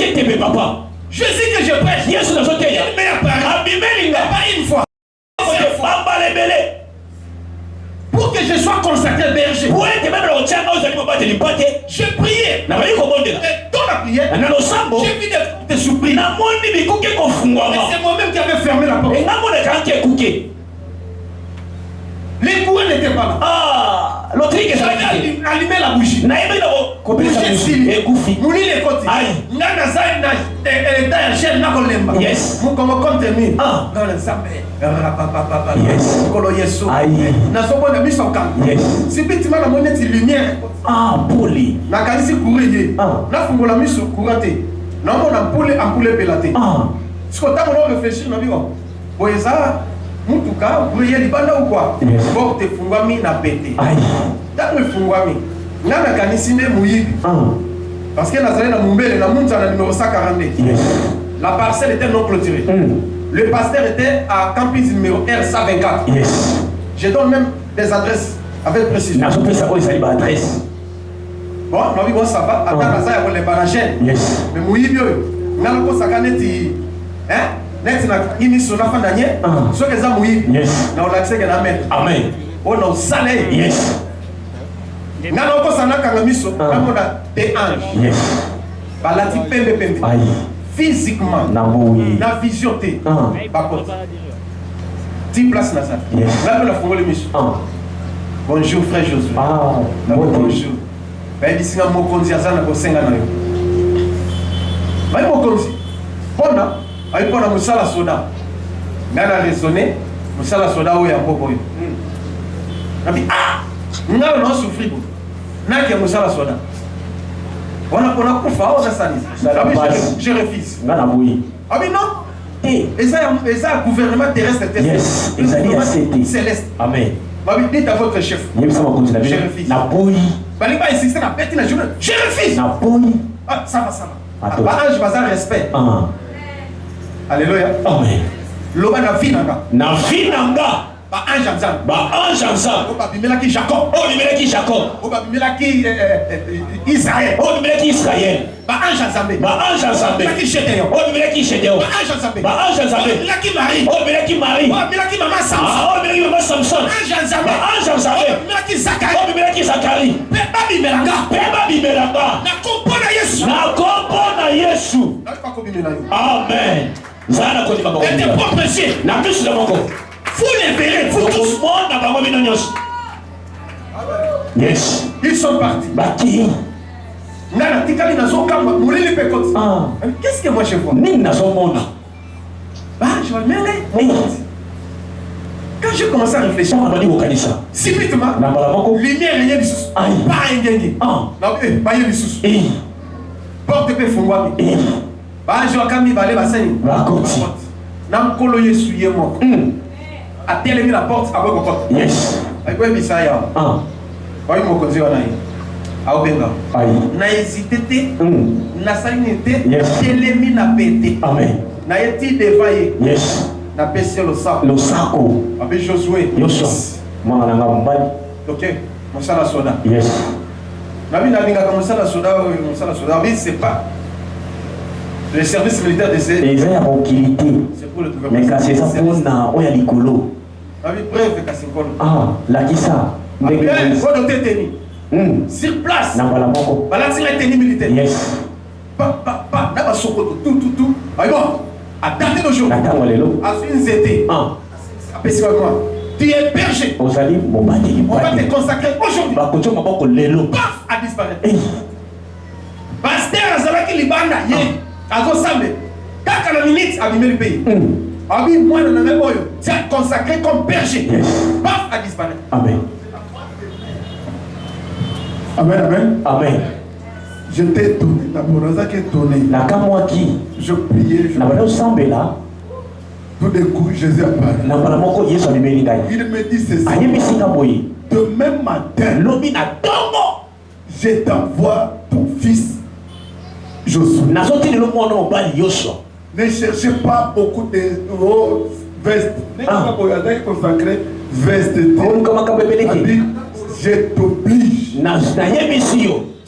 Jésus que je prêche, Yes, il pas une fois. Pour que je sois consacré berger. Je priais. Et dans la prière, j'ai vu des surprises. Et c'est moi-même qui avais fermé la porte. Les courants n'étaient pas là. J'avais allumé la bougie. Yes. Poli. Mutuka, vous voyez les bandes ou quoi? Porte fungwami na pété. Tant que fungwami, n'a pas canisine mouillé. Parce que Nazaré na Mumbele, na Munza na numéro 142. La parcelle était non clôturée. Le pasteur était à campus numéro R124. Je donne même des adresses avec précision. Bon, ma vie, bon, ça va. Attends, Nazaré a les baragènes. Mais mouillé, n'a pas de sacaneti. Hein? Next na ini sona fa danye so que ça mouillé na on l'accès que na mettre amen on a salé yes na ko sana kanga miso na mona des anges balati pembe physiquement na vision té ba ko ti place na ça là la fongo le miso bonjour frère Josué bonjour ba disinga mokonzi azana ko senga na yo ba mokonzi bona il faut que musala soda. Nana raisonné, musala soda ou ya poko yo. Nabi ngalo no souffrir. Nake musala soda. On a kufa on a sali. Je refuse. Ngana boyi. Abi non. Et ça gouvernement terrestre yes, céleste. Amen. Dites à votre chef. Je refuse. Fallait pas insister dans la bête la journée. Je refuse. Ah, ça va, ça va. Ange va avoir respect. Alléluia. Amen. Loba na vie nanga. Na vie nanga. Ba ange ensemble. Ba ange ensemble. Oba bimela ki Jacob. Oh, bimela ki Jacob. Oba bimela ki Israël. Oh, bimela ki Israël. Ba ange ensemble. Ba ange ensemble. Bimela ki Gédéon. Oh, bimela ki Gédéon. Ba ange ensemble. Ba ange ensemble. Bimela ki Marie. Oh, bimela ki Marie. Oh, bimela ki maman Samson. Oh, bimela ki maman Samson. Ange ensemble. Ba ange ensemble. Oh, bimela ki Zacharie. Oh, bimela ki Zacharie. Peba bimelanga. Peba bimelanga. Na kompona Yesu. Na kompona Yesu. Na pas ko bimela yo. Amen. Zana ko di baba. Et tes propres yeux. Na biso na moko. Vous les verrez, vous tous. Yes. Ils sont partis. Baki. Qu'est-ce que moi je vois? Je vois quand je commence à réfléchir, subitement, lumière rien du sous. Pas un dengue. Pas un sous. Porte pe fungwa. Je vois quand il va aller bassin. Nam kolo Yesu yemo. A télé la porte avec votre. Yes. Avec quoi Bisaya? Oui, mon conseil on a eu. A obenga. Na hésité na salinité. Télé na pété. Amen. Na yeti devaye. Yes. Na pèse le sac. Le saco. Avec Josué. Joshua. Mwana nanga mbali. Ok. Mosala soda. Yes. Na bi na binga comme mosala soda, oui, c'est pas. Le service militaire de ces. Les airs en qualité. C'est pour le gouvernement. Mais quand c'est ça pour na oya likolo. Bref, Kassinkolo. La kisa. Sur place. Na bala moko. Balance la tenue militaire. Yes. Na ba sokoto tout. Ay bon. À date d'aujourd'hui. Na tango lelo. À fin zété. Apesi quoi? Tu es berger. Ozali mobali. On va te consacrer aujourd'hui. Ba kocho maboko lelo. Paf à disparaître. Pasteur azalaki libanda ye. Azo sambe. Kaka na minute abimé le pays. Abi moi na même oyo. C'est consacré comme berger. Paf à disparaître. Amen. Amen, amen. Amen. Je t'ai donné, d'abord, donné. La kamwaki. Je priais, je priais. Tout d'un coup, Jésus apparaît. Il me dit ceci. Demain matin, je t'envoie ton fils Josué. Ne cherchez pas beaucoup de vestes. Ne pas consacrer vestes. Je t'oblige.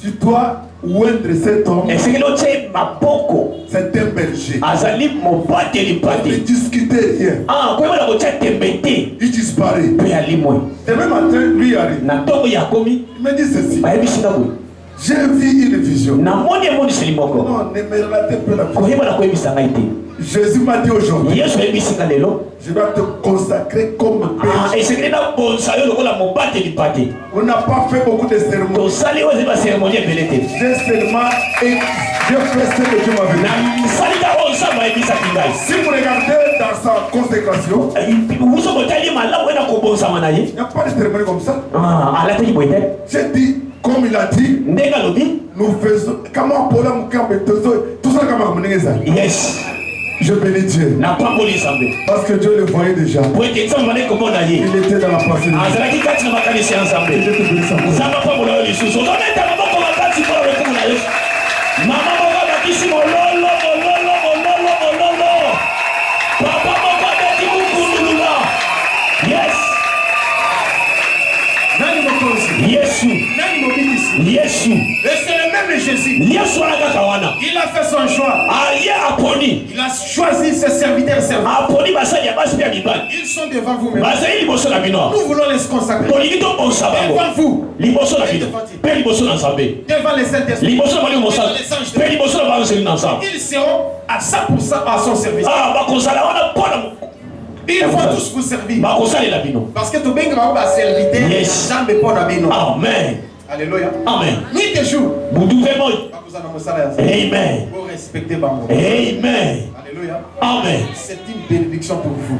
Tu dois oindre cet homme. C'est un berger. Ne discutez rien. Il disparaît. Demain matin, lui arrive. Il me dit ceci. J'ai vu une vision. Non, ne me ratez pas la vision. Jésus m'a dit aujourd'hui, je vais te consacrer comme berger. On n'a pas fait beaucoup de cérémonies. J'ai seulement fait ce que Dieu m'avait dit. Si vous regardez dans sa consécration, il n'y a pas de cérémonie comme ça. J'ai dit, comme il a dit, nous faisons. Comment Paul tout ça, comment yes. Je bénis Dieu. Parce que Dieu le voyait déjà. Il était dans la pensée. Je te bénis Yesu. Et c'est le même Jésus. Il a fait son choix. Il a choisi ses serviteurs. Ils sont devant vous même. Nous voulons les consacrer. Devant vous. Devant les Saint-Esprit. Ils seront à 100% à son service. Ils vont tous vous servir. Parce que tu es serviteur. Amen. Alléluia. Amen. Nuit et jour. Amen. Vous respectez Bango. Amen. Alléluia. Amen. C'est une bénédiction pour vous.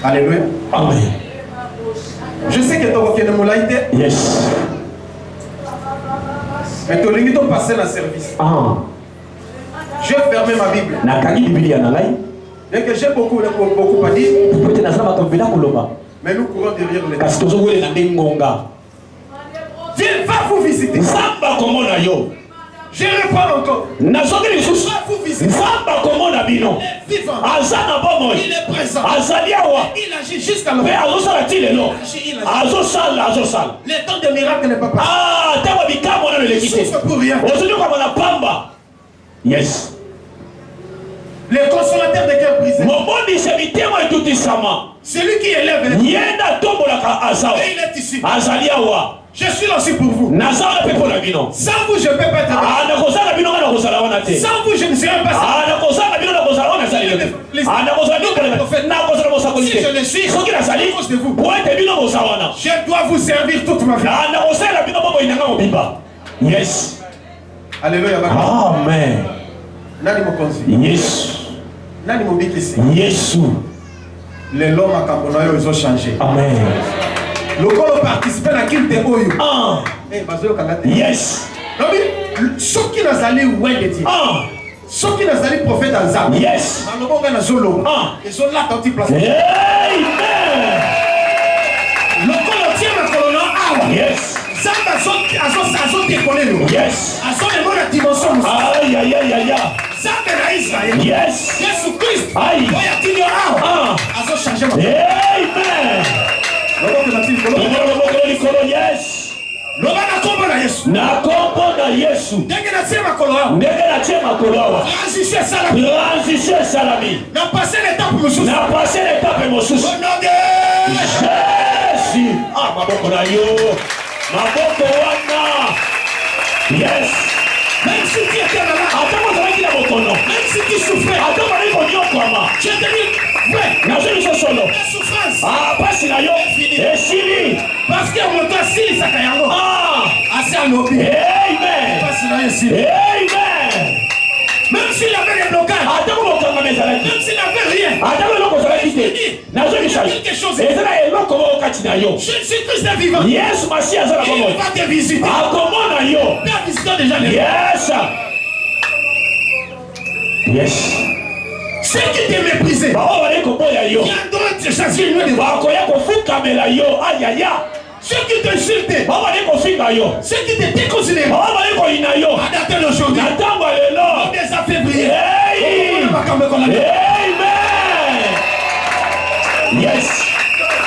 Alléluia. Amen. Je sais que tu as une moulaïté. Yes. Mais tu as passer dans le service. Je vais fermer ma Bible. Dès que j'ai beaucoup à dire, mais nous courons derrière les temps. Dieu va vous visiter. Je réponds encore. Il est présent. Il agit jusqu'à la fin. Le temps de miracle n'est pas passé. Il souffre pour rien. Yes. Le consommateur de cœur brisé. Celui qui élève les et il est ici. Je suis là aussi pour vous. Sans vous, je ne peux pas être là. Sans vous, je ne serai pas là. Si je le suis, à cause de vous, je dois vous servir toute ma vie. Yes. Alléluia. Amen. Nani mokonzi. Yes. Nani mobikisi. Yes. Les lois makambonayo ils ont changé. Amen. Le corps participe à qui te oyo. Yes. Donc ceux qui nous allaient ouais de Dieu. Ceux qui nous allaient prophète en Zambie. Yes. Dans le monde dans zolo. Ils sont là dans tes places. Amen. Le corps tient ma colonne ah. Yes. Zamba sont décollé. Yes. À son niveau la dimension. Aïe aïe aïe aïe. Zamba na Israël. Yes. Jésus Christ. Aïe. Oya tinyo ah. Azo changer ma. Amen. Yes. Loba na kombo na Yesu. Na kombo na Yesu. Ndenge na tia makolo awa. Ndenge na tia makolo awa. Transition salami. Transition salami. Na passer l'étape mosusu. Na passer l'étape mosusu. Jésus. Ah maboko na yo. Maboko wana. Yes. Même si tu étais là-bas. Attends, moi, je vais dire même si tu souffrais. Attends, moi, je tu es devenu vrai. la solo. La souffrance. Ah, pas si la yo. Et Sili. Parce que mon temps, si ça caille. Ah. Assez à l'objet. Amen. Pas si la yo, si. Amen. Même s'il avait des blocages. Attends, moi, je vais même s'il n'avait rien. Attends, moi, je vais dire. Quelque chose. Et c'est là, Jésus-Christ est vivant. Yes, Massi, il va te visiter. Ah, comment na yo? Tu as visité déjà les Yes. Yes. Ceux qui te méprisaient. Bah, on va aller comme ya yo. Il y a d'autres qui chassent une nuit de bah, quand ya kofu kamela yo. Aïe aïe aïe. Ceux qui te insultaient. Bah, on va aller kofi yo. Ceux qui te déconsidéraient. Bah, on va aller koina yo. À dater aujourd'hui. Attends, moi, le On les a fait briller. Hey. Amen. Yes.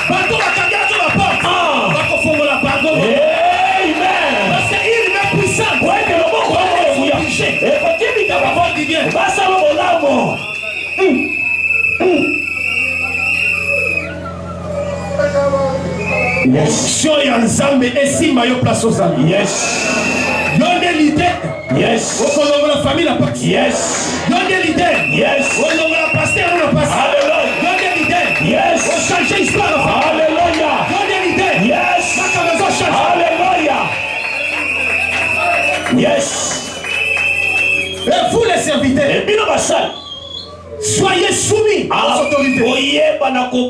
Bateau va cambier sur la porte. Ah. Va confondre la pardon. Amen. Parce qu'il est puissant. Ouais, que le mot quoi on est bouillé. Et quand tu dis La parole dit bien. va ça le lamo. Yes. Si on est en Zambie et si maillot place aux amis. Yes. Donnez l'idée. Yes. Au nom de la famille, la partie. Yes. Donnez l'idée. Yes. Au nom de la pasteur, on a passé. Alléluia. Donnez l'idée. Yes. On change l'histoire. Alléluia. Donnez l'idée. Yes. Ma maison change. Alléluia. Yes. Et vous les serviteurs, Et bien dans ma salle. soyez soumis à l'autorité.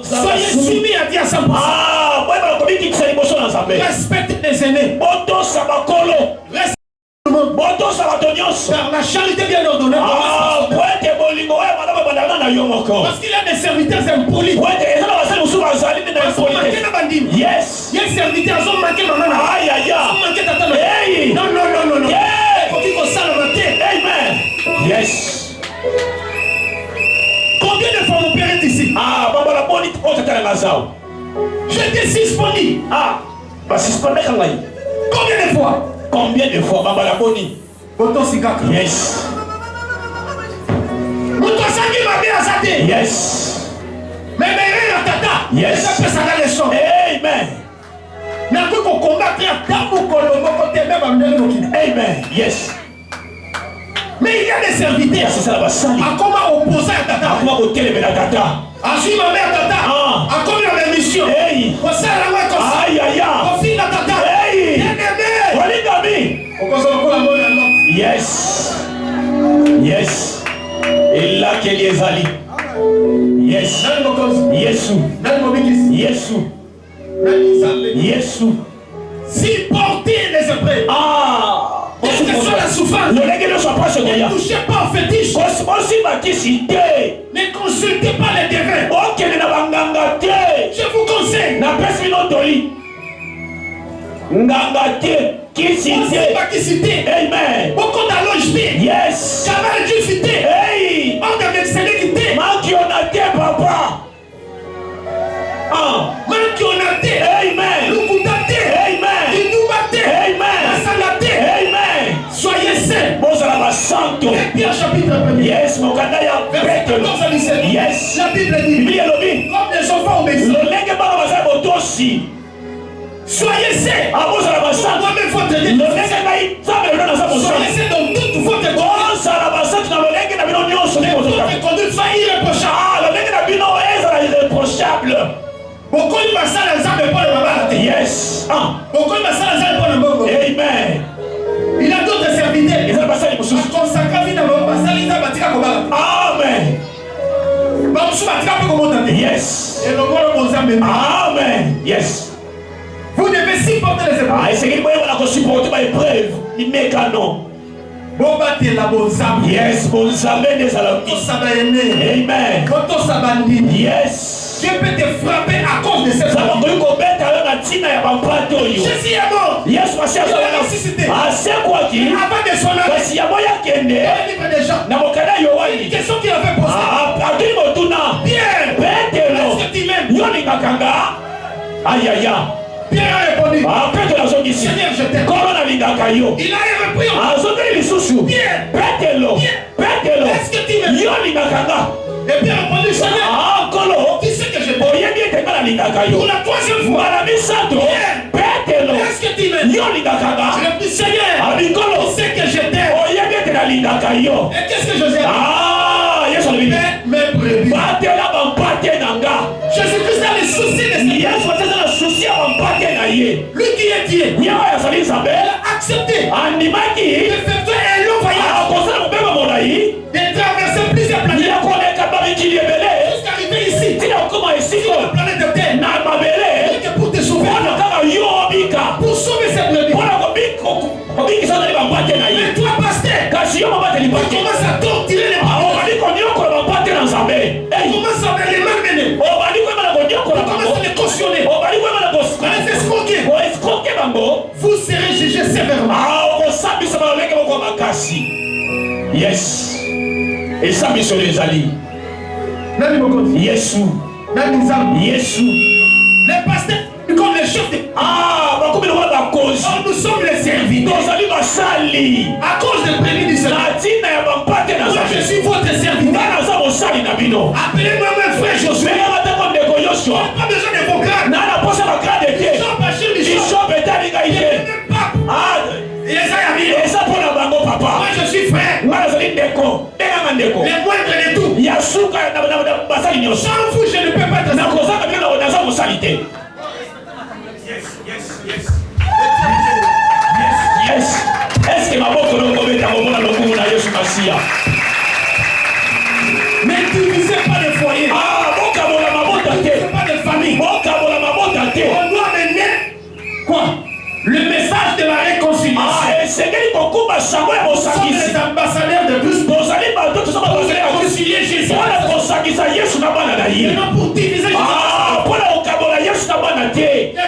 Soyez soumis à Dieu à 100%. Ah, moi, je vais dire que c'est l'émotion dans sa paix. Respectez les aînés. Boto Sabakolo. Respectez tout le monde. Boto Sabatonios. Car la charité bien ordonnée. Ah, poète Bolingo, madame Banana Yomoko. Parce qu'il y a des serviteurs impolis. Poète, et ça va faire souvent ça, il Ils ont manqué de bandits. Yes. Il y a des serviteurs qui ont manqué de maman. Aïe, aïe, Ils ont manqué de tata. Hey. Non, non, non, non, non. Yeah. Il faut qu'ils consacrent le matin. Amen. Yes. Combien de fois mon père est ici? Ah, Baba la bonne, oh, t'as la mazao. J'étais suspendu. Ah, bah, c'est pas d'accord. Combien de fois? Combien de fois, Baba la bonne? Boto Sikaka. Yes. Mouto Sangi m'a bien assaté. Yes. Mais la tata. Yes. Ça peut s'arrêter les choses. Amen. N'a pas qu'on combattre à Tabou Colombo côté même à Mnelmoki. Amen. Yes. Mais il y a des serviteurs. C'est ça la bassali. À comment opposer à tata? À quoi hôtel et la tata? À suivre ma mère tata. Ah. À combien de mission? Hey. Pour ça la main comme ça. Aïe aïe aïe. Pour finir la tata. Hey. Bien aimé. Walingami. On commence encore la mode à l'autre. Yes. Yes. Et là qu'elle est allée. Yes. Nani Mokozi. Yesu. Nani Mobikisi. Yesu. Nani Zambé. Yesu. Supportez les épreuves. Ah. Quelle que soit la souffrance. Ne touchez pas au fétiche. Ne consultez pas les devins. Je vous conseille. Amen. Beaucoup d'alloges. Yes. Camarade du cité. Hey. On a l'excellité. Makionate papa. Makionate. Amen. Lukutate. Amen. Idumate. Amen. Masalate. Amen. Soyez saints. Bozala santo. Et Pierre chapitre 1. Yes, mokandaya. Verset 14 à 17. Yes. La Bible dit. Comme des enfants obéissants. Soyez saints. Moi-même votre Dieu. Soyez saints dans toute votre conduite. Votre conduite soit irréprochable. Beaucoup de personnes ne savent pas le maman. Yes. Beaucoup de personnes ne savent pas le maman. Amen. Il a d'autres serviteurs. Ils ont passé les poussous. Consacré vie dans le maman. Ça, ils ont bâti comme ça. Amen. Yes. Et le monde bon ça même. Amen. Yes. Vous devez supporter les épreuves. C'est qu'il faut supporter les épreuves. Il met canon. Bon battez la bonne âme. Yes, bon samet des alamis. Amen. Yes. Dieu peut te frapper à cause de cette âme. Jésus est mort. Yes, ma chère. Il est ressuscité. C'est quoi qui? Avant de son âme. Parce qu'il y a moyen qu'il y ait des gens. Une question qu'il avait posée. Pierre, est-ce que tu m'aimes? Aïe aïe aïe. Pierre a répondu. Seigneur, je t'aime. Il a repris. Pierre, est-ce que tu m'aimes? Et Pierre a répondu. Seigneur, tu sais que je t'aime. Pour la troisième fois. Pierre, est-ce que tu m'aimes? Je réponds, Seigneur, tu sais que je t'aime. Et qu'est-ce que je sais? Mes brebis. Jésus-Christ a le souci de cette lui qui est Dieu. Il a accepté de faire un long voyage. De traverser plusieurs planètes. Jusqu'à arriver ici. Sur la planète de Terre. Et que pour te sauver. Pour sauver cette brebis. Mais toi, pasteur, tu commences à torturer les brebis. Tu commences à les malmener. Tu commences à les cautionner. À les escroquer. Vous serez jugés sévèrement. Yes. Et ça, monsieur les alliés. Yesu. Yesu. Les pasteurs, comme les chefs de... nous sommes les serviteurs. À cause des prémis du Seigneur. Moi, je suis votre serviteur. Appelez-moi mon frère Josué. Pas besoin de vos grades. Moi, je suis frère. Les moindres de tout. Sans vous, je ne peux pas être Yes. Est-ce que ma boque ne peut pas ne divisez pas de foyer. Ne divisez pas de famille. On doit mener quoi? Le message de la réconciliation. Nous sommes les ambassadeurs de Christ. Pour réconcilier Jésus. Non pour diviser Jésus.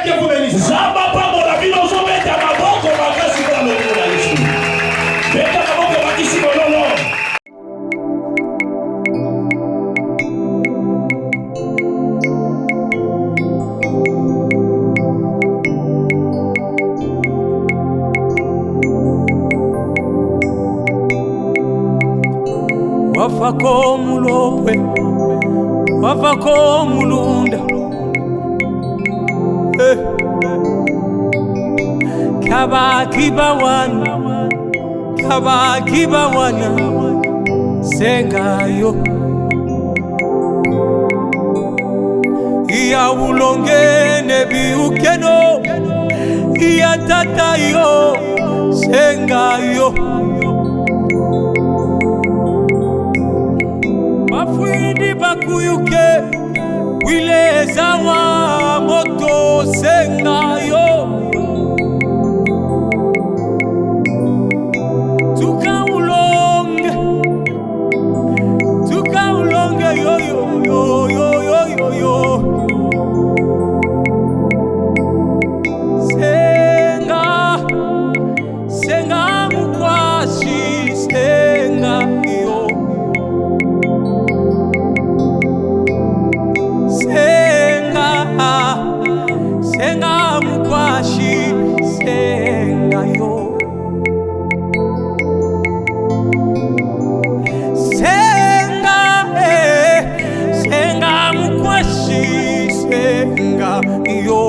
Que vous bénisse. Wafako mulopwe, wafako mulunda. Kabakiba wana, sengayo. Iya ulongene biukeno, iya tatayo, sengayo. Mafwindi bakuyuke, wile zawa moto sengayo. nakobelela yo.